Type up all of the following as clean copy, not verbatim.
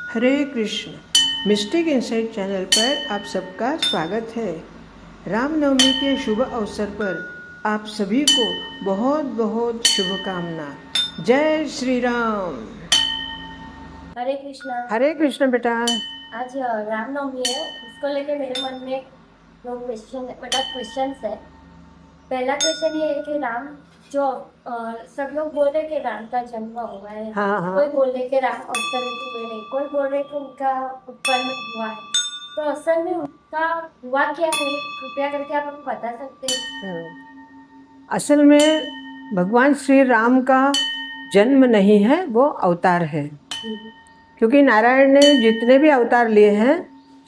हरे Krishna. Mistake insight channel पर आप सबका स्वागत है। रामनवमी के शुभ अवसर पर आप सभी को बहुत बहुत शुभकामना। जय श्री राम। हरे कृष्णा। हरे कृष्ण बेटा। आज रामनवमी है, इसको लेके मेरे मन में दो क्वेश्चंस है। पहला क्वेश्चन ये है कि राम जो सब लोग बोल रहे हैं कि राम का जन्म हुआ है। हाँ हाँ। कोई बोल रहे कि राम अवतरित हुए हैं, कोई बोल रहे कि उनका उत्पन्न हुआ है। तो असल में उनका हुआ क्या है, कृपया करके आप हमको बता सकते हैं? असल में भगवान श्री राम का जन्म नहीं है, वो अवतार है। क्योंकि नारायण ने जितने भी अवतार लिए हैं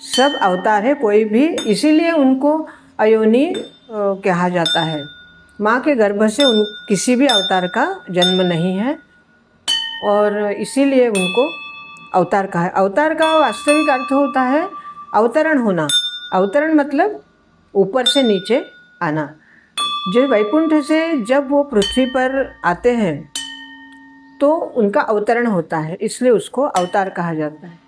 सब अवतार है, कोई भी, इसीलिए उनको अयोनि कहा जाता है। माँ के गर्भ से उन किसी भी अवतार का जन्म नहीं है और इसीलिए उनको अवतार कहा है। अवतार का वास्तविक अर्थ होता है अवतरण होना। अवतरण मतलब ऊपर से नीचे आना। जो वैकुंठ से जब वो पृथ्वी पर आते हैं तो उनका अवतरण होता है, इसलिए उसको अवतार कहा जाता है।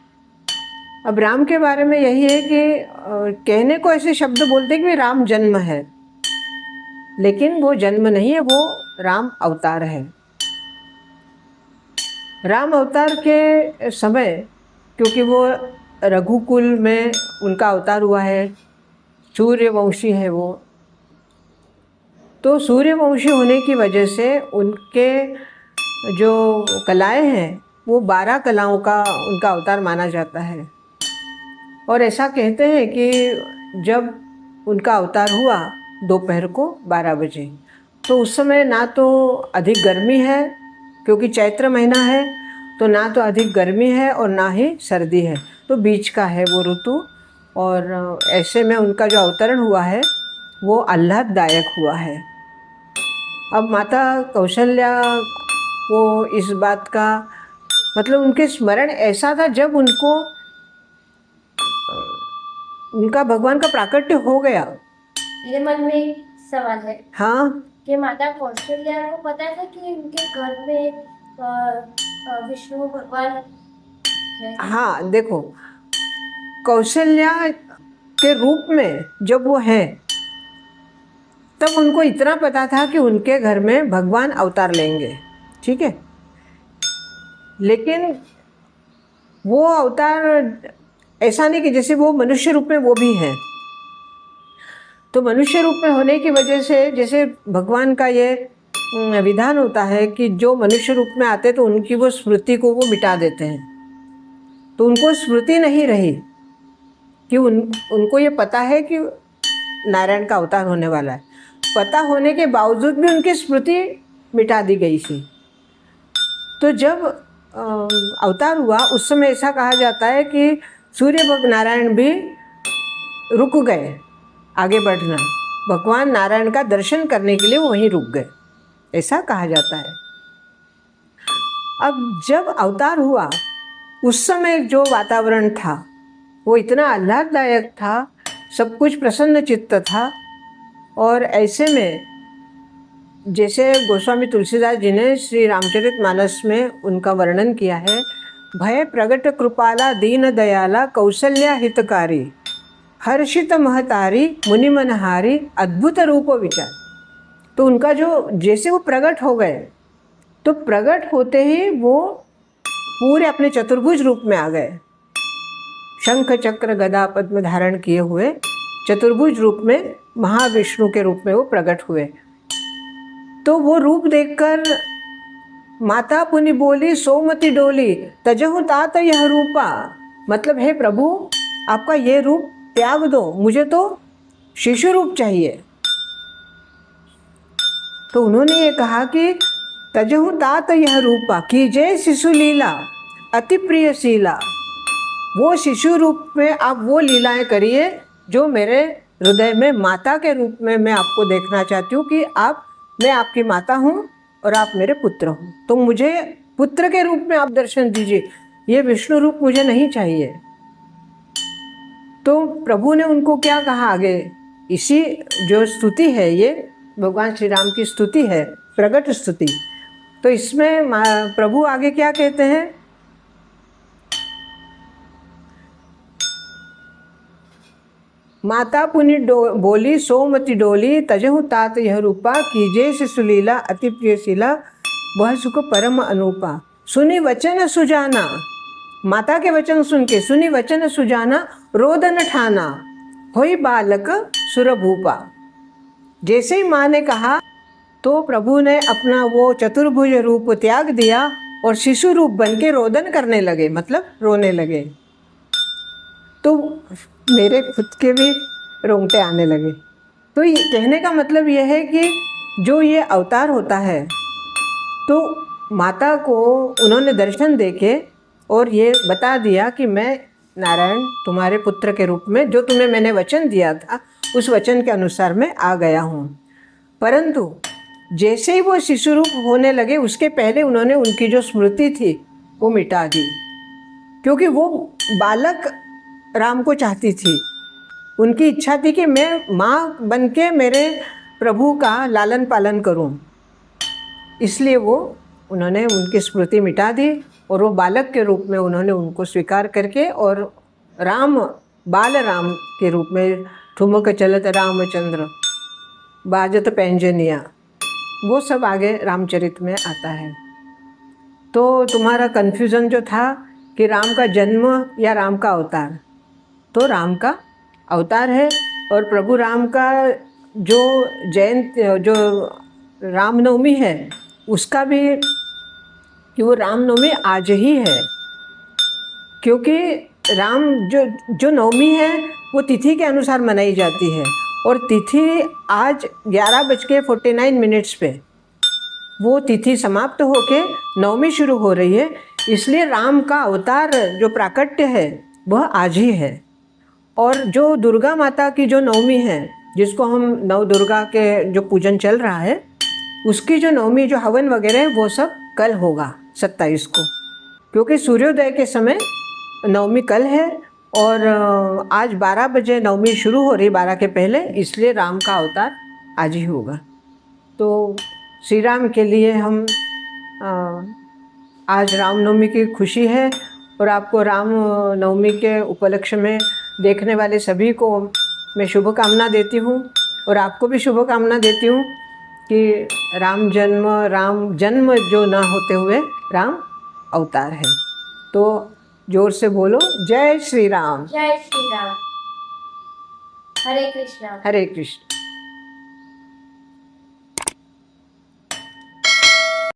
अब राम के बारे में यही है कि कहने को ऐसे शब्द बोलते हैं कि राम जन्म है, लेकिन वो जन्म नहीं है, वो राम अवतार है। राम अवतार के समय, क्योंकि वो रघुकुल में उनका अवतार हुआ है, सूर्यवंशी है वो, तो सूर्यवंशी होने की वजह से उनके जो कलाएं हैं वो 12 कलाओं का उनका अवतार माना जाता है। और ऐसा कहते हैं कि जब उनका अवतार हुआ दोपहर को 12 बजे, तो उस समय ना तो अधिक गर्मी है, क्योंकि चैत्र महीना है, तो ना तो अधिक गर्मी है और ना ही सर्दी है, तो बीच का है वो ऋतु। और ऐसे में उनका जो अवतरण हुआ है वो आह्लाददायक हुआ है। अब माता कौशल्या को इस बात का मतलब उनके स्मरण ऐसा था, जब उनको उनका भगवान का प्राकट्य हो गया। मेरे मन में एक सवाल है। हाँ, कि माता कौशल्या को पता था कि उनके घर में विष्णु भगवान है? हाँ, देखो, कौशल्या के रूप में जब वो है तब उनको इतना पता था कि उनके घर में भगवान अवतार लेंगे, ठीक है। लेकिन वो अवतार ऐसा नहीं कि जैसे वो मनुष्य रूप में वो भी है, तो मनुष्य रूप में होने की वजह से जैसे भगवान का ये विधान होता है कि जो मनुष्य रूप में आते तो उनकी वो स्मृति को वो मिटा देते हैं। तो उनको स्मृति नहीं रही कि उनको ये पता है कि नारायण का अवतार होने वाला है। पता होने के बावजूद भी उनकी स्मृति मिटा दी गई थी। तो जब अवतार हुआ उस समय ऐसा कहा जाता है कि सूर्य नारायण भी रुक गए आगे बढ़ना। भगवान नारायण का दर्शन करने के लिए वो वहीं रुक गए, ऐसा कहा जाता है। अब जब अवतार हुआ उस समय जो वातावरण था वो इतना आह्लाददायक था, सब कुछ प्रसन्न चित्त था। और ऐसे में जैसे गोस्वामी तुलसीदास जी ने श्री रामचरितमानस में उनका वर्णन किया है, भय प्रगट कृपाला दीन दयाला कौशल्या हितकारी हर्षित महतारी मुनि मनहारी अद्भुत रूप विचार। तो उनका जो जैसे वो प्रकट हो गए, तो प्रकट होते ही वो पूरे अपने चतुर्भुज रूप में आ गए। शंख चक्र गदा पद्म धारण किए हुए चतुर्भुज रूप में महाविष्णु के रूप में वो प्रकट हुए। तो वो रूप देखकर माता पुनि बोली सोमति डोली तजहु तात यह रूपा। मतलब हे प्रभु, आपका ये रूप त्याग दो, मुझे तो शिशु रूप चाहिए। तो उन्होंने ये कहा कि तजहु तात यह रूपा कीजय शिशु लीला अति प्रिय शीला। वो शिशु रूप में आप वो लीलाएं करिए जो मेरे हृदय में माता के रूप में मैं आपको देखना चाहती हूँ कि मैं आपकी माता हूँ और आप मेरे पुत्र हो, तो मुझे पुत्र के रूप में आप दर्शन दीजिए, ये विष्णु रूप मुझे नहीं चाहिए। तो प्रभु ने उनको क्या कहा आगे, इसी जो स्तुति है ये भगवान श्री राम की स्तुति है, प्रगट स्तुति। तो इसमें प्रभु आगे क्या कहते हैं, माता पुनि बोली सोमति डोली तजहु तात यह रूपा कीजे से सुलीला अति प्रियशीला वह सुख परम अनूपा। सुनी वचन सुजाना, माता के वचन सुन के सुनी वचन सुजाना रोदन ठाना होई बालक सुरभूपा। जैसे ही माँ ने कहा तो प्रभु ने अपना वो चतुर्भुज रूप त्याग दिया और शिशु रूप बन के रोदन करने लगे, मतलब रोने लगे। तो मेरे खुद के भी रोंगटे आने लगे। तो ये कहने का मतलब यह है कि जो ये अवतार होता है तो माता को उन्होंने दर्शन देके और ये बता दिया कि मैं नारायण तुम्हारे पुत्र के रूप में जो तुम्हें मैंने वचन दिया था उस वचन के अनुसार मैं आ गया हूँ। परंतु जैसे ही वो शिशु रूप होने लगे उसके पहले उन्होंने उनकी जो स्मृति थी वो मिटा दी, क्योंकि वो बालक राम को चाहती थी। उनकी इच्छा थी कि मैं माँ बन के मेरे प्रभु का लालन पालन करूं, इसलिए वो उन्होंने उनकी स्मृति मिटा दी और वो बालक के रूप में उन्होंने उनको स्वीकार करके और राम बाल राम के रूप में ठुमक चलत रामचंद्र बाजत पैंजनिया वो सब आगे रामचरित में आता है। तो तुम्हारा कन्फ्यूज़न जो था कि राम का जन्म या राम का अवतार, तो राम का अवतार है। और प्रभु राम का जो जयंती जो रामनवमी है उसका भी कि वो रामनवमी आज ही है, क्योंकि राम जो नवमी है वो तिथि के अनुसार मनाई जाती है और तिथि आज 11:49 पे वो तिथि समाप्त होके नवमी शुरू हो रही है। इसलिए राम का अवतार जो प्राकट्य है वह आज ही है। और जो दुर्गा माता की जो नवमी है जिसको हम नव दुर्गा के जो पूजन चल रहा है उसकी जो नवमी जो हवन वगैरह है वो सब कल होगा 27 को, क्योंकि सूर्योदय के समय नवमी कल है और आज 12 बजे नवमी शुरू हो रही 12 के पहले, इसलिए राम का अवतार आज ही होगा। तो श्री राम के लिए हम आज रामनवमी की खुशी है और आपको राम नवमी के उपलक्ष्य में देखने वाले सभी को मैं शुभकामना देती हूँ और आपको भी शुभकामना देती हूँ कि राम जन्म जो ना होते हुए राम अवतार है। तो जोर से बोलो जय श्री राम। जय श्री राम। हरे कृष्णा। हरे कृष्ण।